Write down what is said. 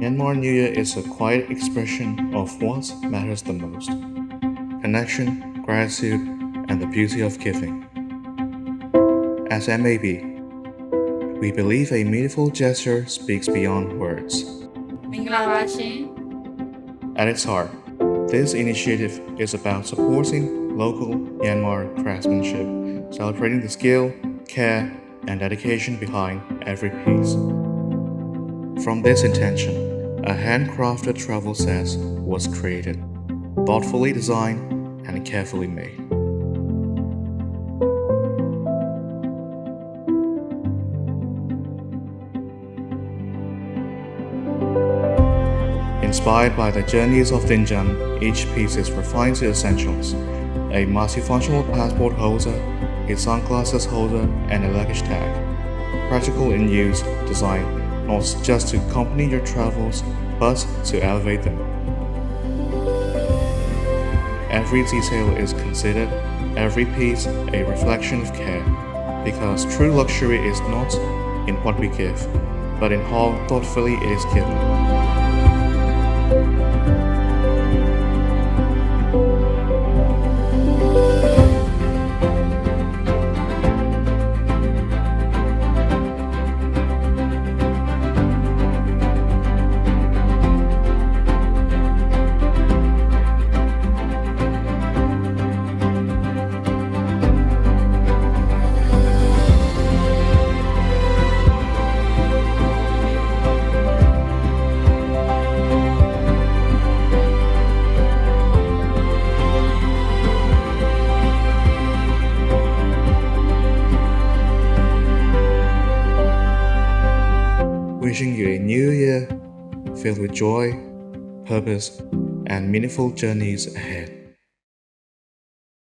Myanmar New Year is a quiet expression of what matters the most: connection, gratitude, and the beauty of giving. As MAB, we believe a meaningful gesture speaks beyond words. At its heart, this initiative is about supporting local Myanmar craftsmanship, celebrating the skill, care, and dedication behind every piece. From this intention, a handcrafted travel set was created, thoughtfully designed and carefully made. Inspired by the journeys of Dinjan, each piece is refined to essentials: a multifunctional passport holder, a sunglasses holder, and a luggage tag. Practical in use, designed not just to accompany your travels, but to elevate them. Every detail is considered, every piece a reflection of care, because true luxury is not in what we give, but in how thoughtfully it is given. Wishing you a new year filled with joy, purpose, and meaningful journeys ahead.